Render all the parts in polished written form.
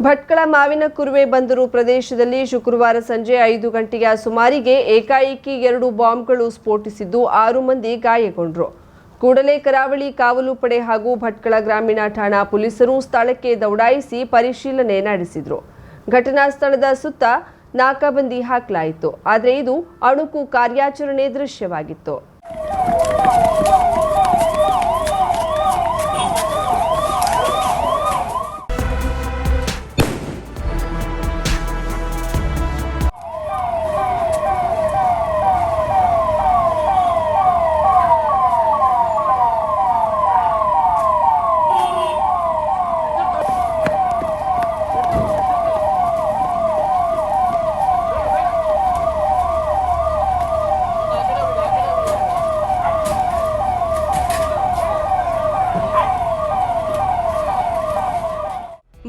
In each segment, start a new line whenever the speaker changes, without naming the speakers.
ಭಟ್ಕಳ ಮಾವಿನ ಕುರುವೆ ಬಂದರು ಪ್ರದೇಶದಲ್ಲಿ ಶುಕ್ರವಾರ ಸಂಜೆ 5 ಗಂಟೆಯ ಸುಮಾರಿಗೆ ಏಕಾಏಕಿ 2 ಬಾಂಬ್ಗಳು ಸ್ಫೋಟಿಸಿದ್ದು 6 ಮಂದಿ ಗಾಯಗೊಂಡರು. ಕೂಡಲೇ ಕರಾವಳಿ ಕಾವಲು ಪಡೆ ಹಾಗೂ ಭಟ್ಕಳ ಗ್ರಾಮೀಣ ಠಾಣಾ ಪೊಲೀಸರು ಸ್ಥಳಕ್ಕೆ ದೌಡಾಯಿಸಿ ಪರಿಶೀಲನೆ ನಡೆಸಿದರು. ಘಟನಾ ಸ್ಥಳದ ಸುತ್ತ ನಾಕಾಬಂದಿ ಹಾಕಲಾಯಿತು. ಆದರೆ ಇದು ಅಣುಕು ಕಾರ್ಯಾಚರಣೆ ದೃಶ್ಯವಾಗಿತ್ತು.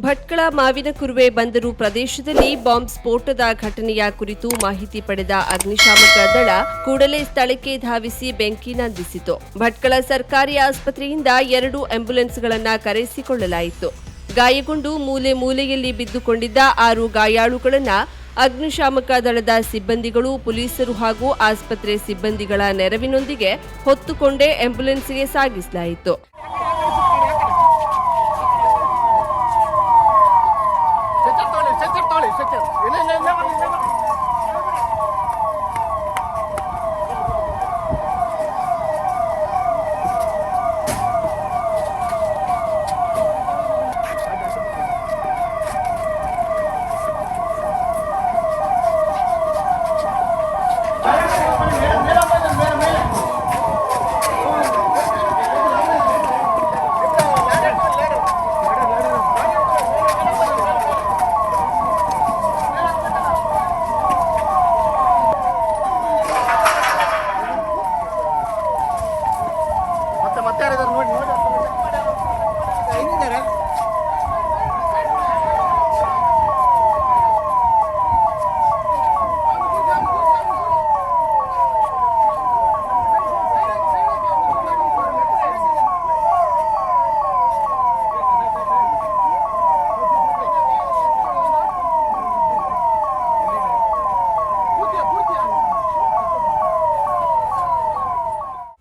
ಭಟ್ಕಳ ಮಾವಿನ ಕುರುವೆ ಬಂದರು ಪ್ರದೇಶದಲ್ಲಿ ಬಾಂಬ್ ಸ್ಫೋಟದ ಘಟನೆಯ ಕುರಿತು ಮಾಹಿತಿ ಪಡೆದ ಅಗ್ನಿಶಾಮಕ ದಳ ಕೂಡಲೇ ಸ್ಥಳಕ್ಕೆ ಧಾವಿಸಿ ಬೆಂಕಿ ನಂದಿಸಿತು. ಭಟ್ಕಳ ಸರ್ಕಾರಿ ಆಸ್ಪತ್ರೆಯಿಂದ 2 ಆಂಬ್ಯುಲೆನ್ಸ್ಗಳನ್ನು ಕರೆಸಿಕೊಳ್ಳಲಾಯಿತು. ಗಾಯಗೊಂಡು ಮೂಲೆ ಮೂಲೆಯಲ್ಲಿ ಬಿದ್ದುಕೊಂಡಿದ್ದ 6 ಗಾಯಾಳುಗಳನ್ನು ಅಗ್ನಿಶಾಮಕ ದಳದ ಸಿಬ್ಬಂದಿಗಳು, ಪೊಲೀಸರು ಹಾಗೂ ಆಸ್ಪತ್ರೆ ಸಿಬ್ಬಂದಿಗಳ ನೆರವಿನೊಂದಿಗೆ ಹೊತ್ತುಕೊಂಡೇ ಆಂಬ್ಯುಲೆನ್ಸ್ಗೆ ಸಾಗಿಸಲಾಯಿತು.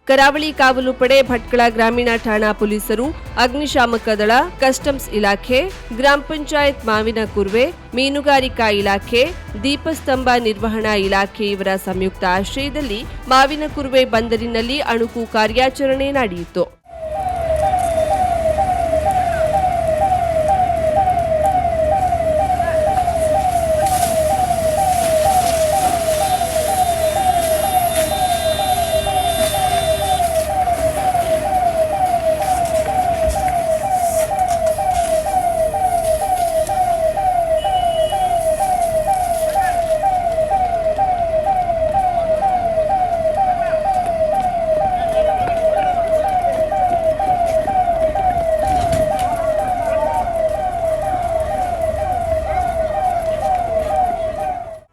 ಕರಾವಳಿ ಕಾವಲು ಪಡೆ, ಭಟ್ಕಳ ಗ್ರಾಮೀಣ ಠಾಣಾ ಪೊಲೀಸರು, ಅಗ್ನಿಶಾಮಕ ದಳ, ಕಸ್ಟಮ್ಸ್ ಇಲಾಖೆ, ಗ್ರಾಮ ಪಂಚಾಯತ್ ಮಾವಿನ ಕುರುವೆ, ಮೀನುಗಾರಿಕಾ ಇಲಾಖೆ, ದೀಪಸ್ತಂಭ ನಿರ್ವಹಣಾ ಇಲಾಖೆ ಇವರ ಸಂಯುಕ್ತ ಆಶ್ರಯದಲ್ಲಿ ಮಾವಿನ ಕುರುವೆ ಬಂದರಿನಲ್ಲಿ ಅಣುಕು ಕಾರ್ಯಾಚರಣೆ ನಡೆಯಿತು.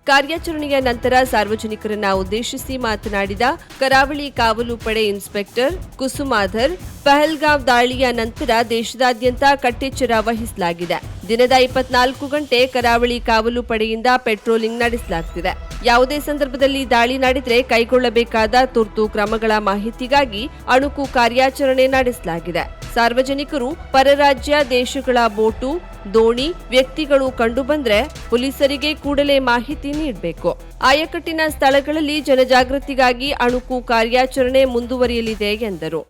ಕಾರ್ಯಾಚರಣೆಯ ನಂತರ ಸಾರ್ವಜನಿಕರನ್ನ ಉದ್ದೇಶಿಸಿ ಮಾತನಾಡಿದ ಕರಾವಳಿ ಕಾವಲು ಪಡೆ ಇನ್ಸ್ಪೆಕ್ಟರ್ ಕುಸುಮಾಧರ್, ಪಹಲ್ಗಾಂವ್ ದಾಳಿಯ ನಂತರ ದೇಶದಾದ್ಯಂತ ಕಟ್ಟೆಚ್ಚರ ವಹಿಸಲಾಗಿದೆ. ದಿನದ 24 ಗಂಟೆ ಕರಾವಳಿ ಕಾವಲು ಪಡೆಯಿಂದ ಪೆಟ್ರೋಲಿಂಗ್ ನಡೆಸಲಾಗುತ್ತಿದೆ. ಯಾವುದೇ ಸಂದರ್ಭದಲ್ಲಿ ದಾಳಿ ನಡೆದರೆ ಕೈಗೊಳ್ಳಬೇಕಾದ ತುರ್ತು ಕ್ರಮಗಳ ಮಾಹಿತಿಗಾಗಿ ಅಣುಕು ಕಾರ್ಯಾಚರಣೆ ನಡೆಸಲಾಗಿದೆ. ಸಾರ್ವಜನಿಕರು ಪರರಾಜ್ಯ ದೇಶಗಳ ಬೋಟು, ದೋಣಿ, ವ್ಯಕ್ತಿಗಳು ಕಂಡುಬಂದ್ರೆ ಪೊಲೀಸರಿಗೆ ಕೂಡಲೇ ಮಾಹಿತಿ ನೀಡಬೇಕು. ಆಯಕಟ್ಟಿನ ಸ್ಥಳಗಳಲ್ಲಿ ಜನಜಾಗೃತಿಗಾಗಿ ಅಣುಕು ಕಾರ್ಯಾಚರಣೆ ಮುಂದುವರಿಯಲಿದೆ ಎಂದರು.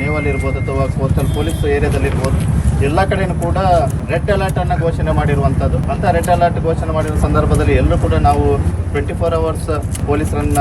ನೇವಲ್ ಇರ್ಬೋದು ಅಥವಾ ಕೋಸ್ಟಲ್ ಪೊಲೀಸ್ ಏರಿಯಾದಲ್ಲಿ ಇರ್ಬೋದು, ಎಲ್ಲ ಕಡೆಯೂ ಕೂಡ ರೆಡ್ ಅಲರ್ಟ್ ಅನ್ನು ಘೋಷಣೆ ಮಾಡಿರುವಂಥದ್ದು. ಅಂತ ರೆಡ್ ಅಲರ್ಟ್ ಘೋಷಣೆ ಮಾಡಿರುವ ಸಂದರ್ಭದಲ್ಲಿ ಎಲ್ಲರೂ ಕೂಡ ನಾವು 24 ಅವರ್ಸ್ ಪೊಲೀಸರನ್ನ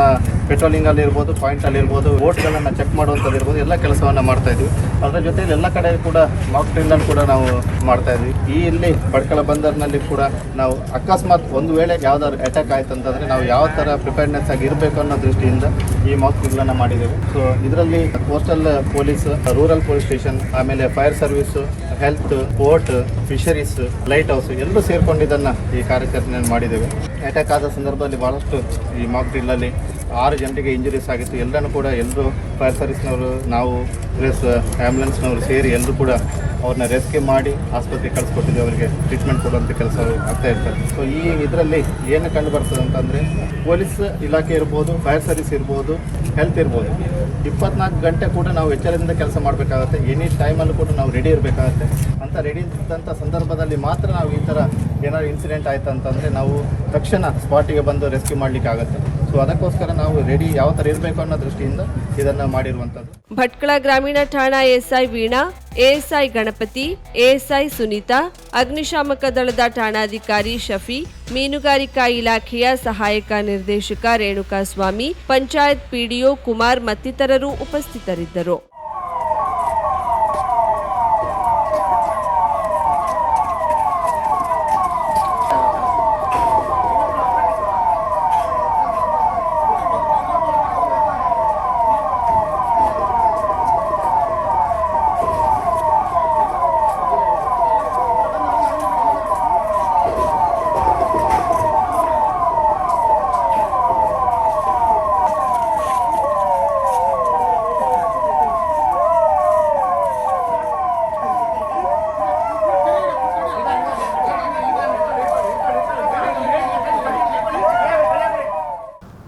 ಪೆಟ್ರೋಲಿಂಗ್ ಅಲ್ಲಿ ಇರ್ಬೋದು, ಪಾಯಿಂಟ್ ಅಲ್ಲಿ ಇರ್ಬೋದು, ಬೋಟ್ಗಳನ್ನು ಚೆಕ್ ಮಾಡುವಂಥದ್ದು ಇರ್ಬೋದು, ಎಲ್ಲ ಕೆಲಸವನ್ನ ಮಾಡ್ತಾ ಇದ್ವಿ. ಅದರ ಜೊತೆಯಲ್ಲಿ ಎಲ್ಲ ಕಡೆ ಕೂಡ ಮಾಕ್ ಡ್ರಿಲ್ ಅನ್ನು ಕೂಡ ನಾವು ಮಾಡ್ತಾ ಇದ್ವಿ. ಇಲ್ಲಿ ಭಟ್ಕಳ ಬಂದರ್ನಲ್ಲಿ ಕೂಡ ನಾವು ಅಕಸ್ಮಾತ್ ಒಂದು ವೇಳೆ ಯಾವ್ದಾದ್ರು ಅಟ್ಯಾಕ್ ಆಯ್ತು ಅಂತಂದ್ರೆ ನಾವು ಯಾವ ತರ ಪ್ರಿಪೇರ್ನೆಸ್ ಆಗಿ ಇರಬೇಕು ಅನ್ನೋ ದೃಷ್ಟಿಯಿಂದ ಈ ಮಾಕ್ ಡ್ರಿಲ್ ಅನ್ನ ಮಾಡಿದ್ದೇವೆ. ಸೊ ಇದರಲ್ಲಿ coastal police, rural police station, ಆಮೇಲೆ fire service, health, port, fisheries, lighthouse ಎಲ್ಲರೂ ಸೇರ್ಕೊಂಡು ಇದನ್ನ ಈ ಕಾರ್ಯಾಚರಣೆ ಮಾಡಿದ್ದೇವೆ. ಅಟ್ಯಾಕ್ ಆದ ಸಂದರ್ಭದಲ್ಲಿ ಬಹಳಷ್ಟು ಈ ಮಾಕ್ ಡ್ರಿಲ್ ಅಲ್ಲಿ 6 ಜನರಿಗೆ ಇಂಜುರೀಸ್ ಆಗಿತ್ತು. ಎಲ್ಲರೂ ಕೂಡ ಎಲ್ಲರೂ ಫೈರ್ ಸರ್ವಿಸ್ನವರು, ನಾವು ಪ್ಲಸ್ ಆ್ಯಂಬುಲೆನ್ಸ್ನವರು ಸೇರಿ ಎಲ್ಲರೂ ಕೂಡ ಅವ್ರನ್ನ ರೆಸ್ಕ್ಯೂ ಮಾಡಿ ಆಸ್ಪತ್ರೆಗೆ ಕಳಿಸ್ಕೊಟ್ಟಿದ್ವಿ. ಅವರಿಗೆ ಟ್ರೀಟ್ಮೆಂಟ್ ಕೊಡುವಂಥ ಕೆಲಸ ಆಗ್ತಾ ಇರ್ತಾರೆ. ಸೊ ಈ ಇದರಲ್ಲಿ ಏನು ಕಂಡು ಬರ್ತದೆ ಅಂತಂದರೆ, ಪೊಲೀಸ್ ಇಲಾಖೆ ಇರ್ಬೋದು, ಫೈರ್ ಸರ್ವಿಸ್ ಇರ್ಬೋದು, ಹೆಲ್ತ್ ಇರ್ಬೋದು, 24 ಗಂಟೆ ಕೂಡ ನಾವು ಎಚ್ಚರದಿಂದ ಕೆಲಸ ಮಾಡಬೇಕಾಗತ್ತೆ. ಎನಿ ಟೈಮಲ್ಲೂ ಕೂಡ ನಾವು ರೆಡಿ ಇರಬೇಕಾಗತ್ತೆ. ಅಂತ ರೆಡಿ ಇದ್ದಂಥ ಸಂದರ್ಭದಲ್ಲಿ ಮಾತ್ರ ನಾವು ಈ ಥರ ಏನಾದ್ರು ಇನ್ಸಿಡೆಂಟ್ ಆಯ್ತು ಅಂತಂದರೆ ನಾವು ತಕ್ಷಣ ಸ್ಪಾಟಿಗೆ ಬಂದು ರೆಸ್ಕ್ಯೂ ಮಾಡಲಿಕ್ಕೆ ಆಗುತ್ತೆ. ಸೊ ಅದಕ್ಕೋಸ್ಕರ ನಾವು ರೆಡಿ ಯಾವ ಥರ ಇರಬೇಕು ಅನ್ನೋ ದೃಷ್ಟಿಯಿಂದ ಇದನ್ನು ಮಾಡಿರುವಂಥದ್ದು.
ಭಟ್ಕಳ ಗ್ರಾಮೀಣ ಠಾಣಾ SI Veena, ASI Ganapati, ASI Sunita, ಅಗ್ನಿಶಾಮಕ ದಳದ ಠಾಣಾಧಿಕಾರಿ ಶಫಿ, ಮೀನುಗಾರಿಕಾ ಇಲಾಖೆಯ ಸಹಾಯಕ ನಿರ್ದೇಶಕ ರೇಣುಕಾಸ್ವಾಮಿ, ಪಂಚಾಯತ್ ಪಿಡಿಒ ಕುಮಾರ್ ಮತ್ತಿತರರು ಉಪಸ್ಥಿತರಿದ್ದರು.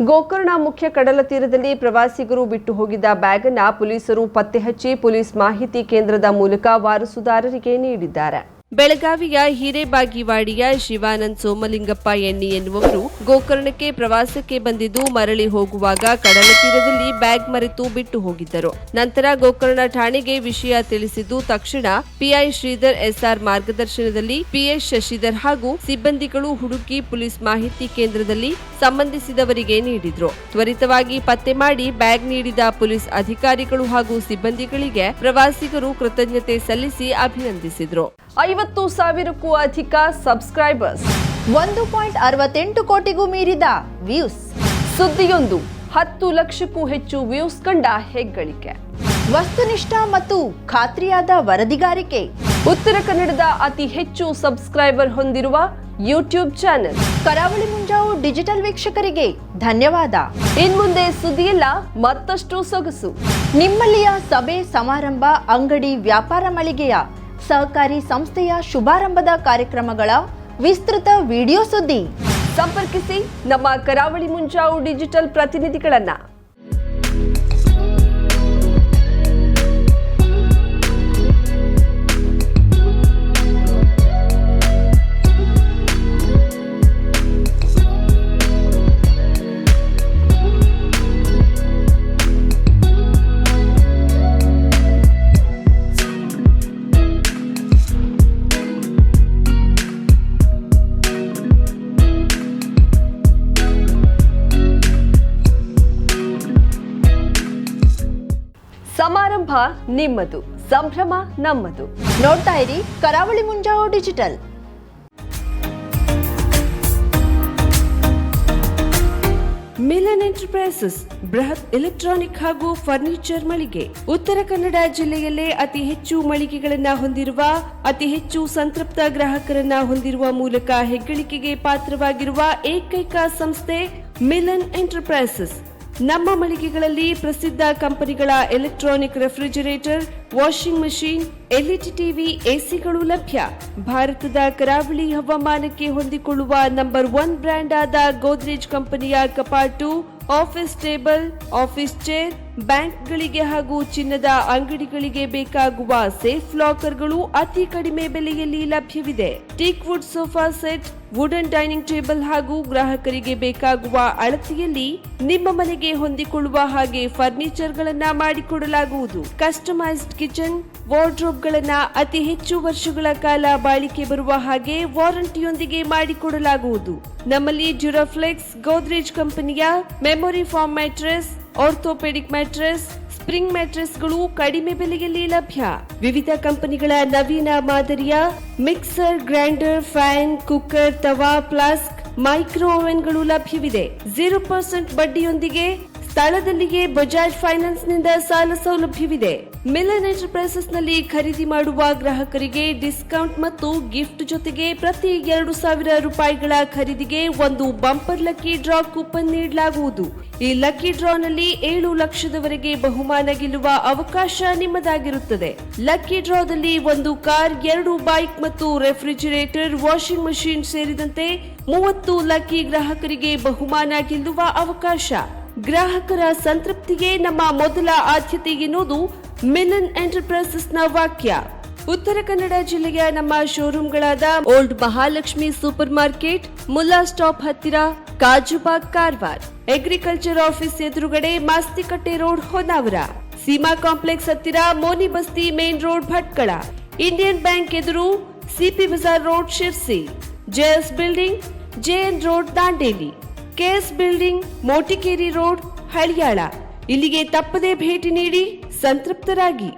ಗೋಕರ್ಣ ಮುಖ್ಯ ಕಡಲ ತೀರದಲ್ಲಿ ಪ್ರವಾಸಿಗರು ಬಿಟ್ಟು ಹೋಗಿದ್ದ ಬ್ಯಾಗ್ ಅನ್ನು ಪೊಲೀಸರು ಪತ್ತೆ ಹಚ್ಚಿ ಪೊಲೀಸ್ ಮಾಹಿತಿ ಕೇಂದ್ರದ ಮೂಲಕ ವಾರಸುದಾರರಿಗೆ ನೀಡಿದ್ದಾರೆ. ಬೆಳಗಾವಿಯ ಹಿರೇಬಾಗಿವಾಡಿಯ ಶಿವಾನಂದ್ ಸೋಮಲಿಂಗಪ್ಪ ಎಣ್ಣಿ ಎನ್ನುವವರು ಗೋಕರ್ಣಕ್ಕೆ ಪ್ರವಾಸಕ್ಕೆ ಬಂದಿದ್ದು ಮರಳಿ ಹೋಗುವಾಗ ಕಡಲ ತೀರದಲ್ಲಿ ಬ್ಯಾಗ್ ಮರೆತು ಬಿಟ್ಟು ಹೋಗಿದ್ದರು. ನಂತರ ಗೋಕರ್ಣ ಠಾಣೆಗೆ ವಿಷಯ ತಿಳಿಸಿದ್ದು ತಕ್ಷಣ ಪಿಐ ಶ್ರೀಧರ್ ಎಸ್ಆರ್ ಮಾರ್ಗದರ್ಶನದಲ್ಲಿ ಪಿಎಸ್ ಶಶಿಧರ್ ಹಾಗೂ ಸಿಬ್ಬಂದಿಗಳು ಹುಡುಕಿ ಪೊಲೀಸ್ ಮಾಹಿತಿ ಕೇಂದ್ರದಲ್ಲಿ ಸಂಬಂಧಿಸಿದವರಿಗೆ ನೀಡಿದ್ರು. ತ್ವರಿತವಾಗಿ ಪತ್ತೆ ಮಾಡಿ ಬ್ಯಾಗ್ ನೀಡಿದ ಪೊಲೀಸ್ ಅಧಿಕಾರಿಗಳು ಹಾಗೂ ಸಿಬ್ಬಂದಿಗಳಿಗೆ ಪ್ರವಾಸಿಗರು ಕೃತಜ್ಞತೆ ಸಲ್ಲಿಸಿ ಅಭಿನಂದಿಸಿದ್ರು. 50,000ಕ್ಕೂ ಅಧಿಕ ಸಬ್ಸ್ಕ್ರೈಬರ್ಸ್,
1.68 ಕೋಟಿಗೂ ಮೀರಿದ ವ್ಯೂಸ್,
ಸುದ್ದಿಯೊಂದು 10 ಲಕ್ಷಕ್ಕೂ ಹೆಚ್ಚು ವ್ಯೂಸ್ ಕಂಡ ಹೆಗ್ಗಳಿಕೆ,
ವಸ್ತುನಿಷ್ಠ ಮತ್ತು ಖಾತ್ರಿಯಾದ ವರದಿಗಾರಿಕೆ,
ಉತ್ತರ ಕನ್ನಡದ ಅತಿ ಹೆಚ್ಚು ಸಬ್ಸ್ಕ್ರೈಬರ್ ಹೊಂದಿರುವ ಯೂಟ್ಯೂಬ್ ಚಾನೆಲ್
ಕರಾವಳಿ ಮುಂಜಾವು ಡಿಜಿಟಲ್ ವೀಕ್ಷಕರಿಗೆ ಧನ್ಯವಾದ.
ಇನ್ಮುಂದೆ ಸುದ್ದಿಯಲ್ಲ ಮತ್ತಷ್ಟು ಸೊಗಸು.
ನಿಮ್ಮಲ್ಲಿಯ ಸಭೆ ಸಮಾರಂಭ, ಅಂಗಡಿ, ವ್ಯಾಪಾರ ಮಳಿಗೆಯ ಸಹಕಾರಿ ಸಂಸ್ಥೆಯ ಶುಭಾರಂಭದ ಕಾರ್ಯಕ್ರಮಗಳ ವಿಸ್ತೃತ ವಿಡಿಯೋ ಸುದ್ದಿ
ಸಂಪರ್ಕಿಸಿ ನಮ್ಮ ಕರಾವಳಿ ಮುಂಜಾವು ಡಿಜಿಟಲ್ ಪ್ರತಿನಿಧಿಗಳನ್ನ. ಸಮಾರಂಭ ನಿಮ್ಮದು, ಸಂಭ್ರಮ ನಮ್ಮದು.
ನೋಡ್ತಾ ಇರಿ ಕರಾವಳಿ ಮುಂಜಾವು ಡಿಜಿಟಲ್.
ಮಿಲನ್ ಎಂಟರ್ಪ್ರೈಸಸ್ ಬೃಹತ್ ಎಲೆಕ್ಟ್ರಾನಿಕ್ ಹಾಗೂ ಫರ್ನಿಚರ್ ಮಳಿಗೆ. ಉತ್ತರ ಕನ್ನಡ ಜಿಲ್ಲೆಯಲ್ಲೇ ಅತಿ ಹೆಚ್ಚು ಮಳಿಗೆಗಳನ್ನ ಹೊಂದಿರುವ, ಅತಿ ಹೆಚ್ಚು ಸಂತೃಪ್ತ ಗ್ರಾಹಕರನ್ನ ಹೊಂದಿರುವ ಮೂಲಕ ಹೆಗ್ಗಳಿಕೆಗೆ ಪಾತ್ರವಾಗಿರುವ ಏಕೈಕ ಸಂಸ್ಥೆ ಮಿಲನ್ ಎಂಟರ್ಪ್ರೈಸಸ್. ನಮ್ಮ ಮಳಿಗೆಗಳಲ್ಲಿ ಪ್ರಸಿದ್ಧ ಕಂಪನಿಗಳ electronic refrigerator, washing machine, LED TV, ಎಸಿಗಳು ಲಭ್ಯ. ಭಾರತದ ಕರಾವಳಿ ಹವಾಮಾನಕ್ಕೆ ಹೊಂದಿಕೊಳ್ಳುವ ನಂಬರ್ 1 ಬ್ರ್ಯಾಂಡ್ ಆದ ಗೋದ್ರೇಜ್ ಕಂಪನಿಯ ಕಪಾಟು, ಆಫೀಸ್ ಟೇಬಲ್, ಆಫೀಸ್ ಚೇರ್, ಬ್ಯಾಂಕ್ಗಳಿಗೆ ಹಾಗೂ ಚಿನ್ನದ ಅಂಗಡಿಗಳಿಗೆ ಬೇಕಾಗುವ ಸೇಫ್ ಲಾಕರ್ಗಳು ಅತಿ ಕಡಿಮೆ ಬೆಲೆಯಲ್ಲಿ ಲಭ್ಯವಿದೆ. Teak wood sofa set, wooden dining table ಹಾಗೂ ಗ್ರಾಹಕರಿಗೆ ಬೇಕಾಗುವ ಅಳತೆಯಲ್ಲಿ ನಿಮ್ಮ ಮನೆಗೆ ಹೊಂದಿಕೊಳ್ಳುವ ಹಾಗೆ ಫರ್ನಿಚರ್ ಗಳನ್ನ ಮಾಡಿಕೊಡಲಾಗುವುದು. ಕಸ್ಟಮೈಸ್ಡ್ ಕಿಚನ್, ವಾರ್ಡ್ರೋಬ್ ಗಳನ್ನ ಅತಿ ಹೆಚ್ಚು ವರ್ಷಗಳ ಕಾಲ ಬಾಳಿಕೆ ಬರುವ ಹಾಗೆ ವಾರಂಟಿಯೊಂದಿಗೆ ಮಾಡಿಕೊಡಲಾಗುವುದು. ನಮ್ಮಲ್ಲಿ ಡ್ಯೂರಾಫ್ಲೆಕ್ಸ್, ಗೋದ್ರೇಜ್ ಕಂಪನಿಯ memory foam mattress, orthopaedic mattress, spring ಮ್ಯಾಟ್ರೆಸ್ಗಳು ಕಡಿಮೆ ಬೆಲೆಯಲ್ಲಿ ಲಭ್ಯ. ವಿವಿಧ ಕಂಪನಿಗಳ ನವೀನ ಮಾದರಿಯ ಮಿಕ್ಸರ್, ಗ್ರೈಂಡರ್, ಫ್ಯಾನ್, ಕುಕ್ಕರ್, ತವಾ, ಫ್ಲಾಸ್ಕ್, ಮೈಕ್ರೋ ಓವೆನ್ಗಳು ಲಭ್ಯವಿದೆ. 0% ಬಡ್ಡಿಯೊಂದಿಗೆ ಸ್ಥಳದಲ್ಲಿಯೇ ಬಜಾಜ್ ಫೈನಾನ್ಸ್ ನಿಂದ ಸಾಲ ಸೌಲಭ್ಯವಿದೆ. ಮಿಲನ್ ಎಂಟರ್ಪ್ರೈಸಸ್ನಲ್ಲಿ ಖರೀದಿ ಮಾಡುವ ಗ್ರಾಹಕರಿಗೆ ಡಿಸ್ಕೌಂಟ್ ಮತ್ತು ಗಿಫ್ಟ್ ಜೊತೆಗೆ ಪ್ರತಿ 2,000 ರೂಪಾಯಿಗಳ ಖರೀದಿಗೆ ಒಂದು ಬಂಪರ್ ಲಕ್ಕಿ ಡ್ರಾ ಕೂಪನ್ ನೀಡಲಾಗುವುದು. ಈ ಲಕ್ಕಿ ಡ್ರಾನಲ್ಲಿ 7 ಲಕ್ಷದವರೆಗೆ ಬಹುಮಾನ ಗೆಲ್ಲುವ ಅವಕಾಶ ನಿಮ್ಮದಾಗಿರುತ್ತದೆ. ಲಕ್ಕಿ ಡ್ರಾದಲ್ಲಿ 1 ಕಾರ್, 2 ಬೈಕ್ ಮತ್ತು ರೆಫ್ರಿಜಿರೇಟರ್, ವಾಷಿಂಗ್ ಮಷಿನ್ ಸೇರಿದಂತೆ 30 ಲಕ್ಕಿ ಗ್ರಾಹಕರಿಗೆ ಬಹುಮಾನ ಗೆಲ್ಲುವ ಅವಕಾಶ. ಗ್ರಾಹಕರ ಸಂತೃಪ್ತಿಗೆ ನಮ್ಮ ಮೊದಲ ಆದ್ಯತೆ ಎನ್ನುವುದು ಮಿಲನ್ ಎಂಟರ್ಪ್ರೈಸಸ್ನ ವಾಕ್ಯ. ಉತ್ತರ ಕನ್ನಡ ಜಿಲ್ಲೆಯ ನಮ್ಮ ಶೋರೂಮ್ಗಳಾದ old Mahalakshmi super market, Mulla stop ಹತ್ತಿರ, ಕಾಜುಬಾಗ್ ಕಾರವಾರ, ಅಗ್ರಿಕಲ್ಚರ್ ಆಫೀಸ್ ಎದುರುಗಡೆ ಮಾಸ್ತಿಕಟ್ಟೆ ರೋಡ್ ಹೊನ್ನಾವರ, ಸೀಮಾ ಕಾಂಪ್ಲೆಕ್ಸ್ ಹತ್ತಿರ Moni Basti main road Bhatkal, Indian bank ಎದುರು CP Bazar road Sirsi, JS building JN road Dandeli, KS building Motikeri road Haliyal. ಇಲ್ಲಿಗೆ ತಪ್ಪದೇ ಭೇಟಿ ನೀಡಿ ಸಂತೃಪ್ತರಾಗಿ.